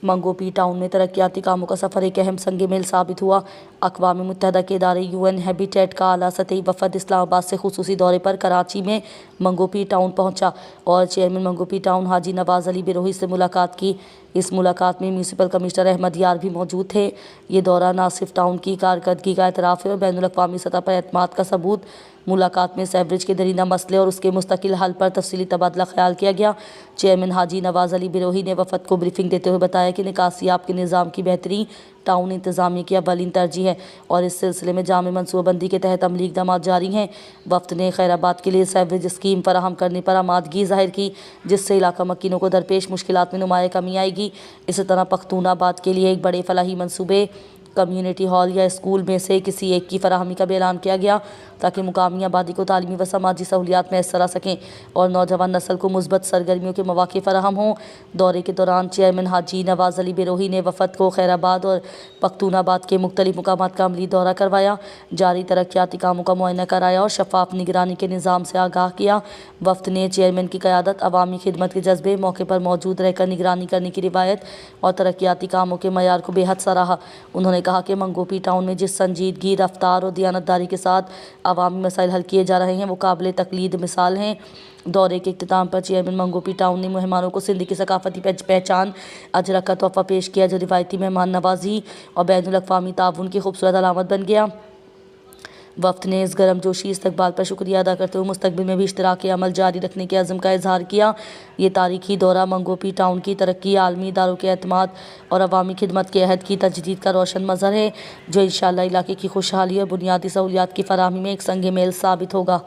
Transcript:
منگوپی town میں ترقیاتی کاموں کا سفر ایک اہم سنگ میل ثابت ہوا۔ اقوام متحدہ کے ادارے UN ہیبیٹیٹ کا اعلیٰ سطحی وفد اسلام آباد سے خصوصی دورے پر کراچی میں منگوپی ٹاؤن پہنچا اور چیئرمین منگوپی ٹاؤن حاجی نواز علی بروہی سے ملاقات کی۔ اس ملاقات میں میونسپل کمشنر احمد یار بھی موجود تھے۔ یہ دورہ نہ صرف ٹاؤن کی کارکردگی کا اعتراف ہے اور بین الاقوامی سطح پر اعتماد کا ثبوت۔ ملاقات میں سیوریج کے درینہ مسئلے اور اس کے مستقل حل پر تفصیلی تبادلہ خیال کیا گیا۔ چیئرمین حاجی نواز علی بروہی نے وفد کو بریفنگ دیتے ہوئے بتایا کہ نکاسیاب کے نظام کی بہتری ٹاؤن انتظامیہ کی اولین ترجیح ہے اور اس سلسلے میں جامع منصوبہ بندی کے تحت عملی اقدامات جاری ہیں۔ وفد نے خیرآباد کے لیے سیوریج اسکیم فراہم کرنے پر آمادگی ظاہر کی، جس سے علاقہ مکینوں کو درپیش مشکلات میں نمایاں کمی آئے گی۔ اسی طرح پختون آباد کے لیے ایک بڑے فلاحی منصوبے کمیونٹی ہال یا اسکول میں سے کسی ایک کی فراہمی کا بھی اعلان کیا گیا تاکہ مقامی آبادی کو تعلیمی و سماجی سہولیات میسر آ سکیں اور نوجوان نسل کو مثبت سرگرمیوں کے مواقع فراہم ہوں۔ دورے کے دوران چیئرمین حاجی نواز علی بروہی نے وفد کو خیرآباد اور پختون آباد کے مختلف مقامات کا عملی دورہ کروایا، جاری ترقیاتی کاموں کا معائنہ کرایا اور شفاف نگرانی کے نظام سے آگاہ کیا۔ وفد نے چیئرمین کی قیادت، عوامی خدمت کے جذبے، موقع پر موجود رہ کر نگرانی کرنے کی روایت اور ترقیاتی کاموں کے معیار کو بے حد سراہا۔ انہوں نے کہا کہ منگوپی ٹاؤن میں جس سنجیدگی، رفتار اور دیانتداری کے ساتھ عوامی مسائل حل کیے جا رہے ہیں وہ قابل تقلید مثال ہیں۔ دورے کے اختتام پر چیئرمین منگوپی ٹاؤن نے مہمانوں کو سندھ کی ثقافتی پہچان اجرک کا تحفہ پیش کیا جو روایتی مہمان نوازی اور بین الاقوامی تعاون کی خوبصورت علامت بن گیا۔ وفد نے اس گرم جوشی استقبال پر شکریہ ادا کرتے ہوئے مستقبل میں بھی اشتراک عمل جاری رکھنے کے عزم کا اظہار کیا۔ یہ تاریخی دورہ منگوپی ٹاؤن کی ترقی، عالمی اداروں کے اعتماد اور عوامی خدمت کے عہد کی تجدید کا روشن مظہر ہے جو انشاءاللہ علاقے کی خوشحالی اور بنیادی سہولیات کی فراہمی میں ایک سنگ میل ثابت ہوگا۔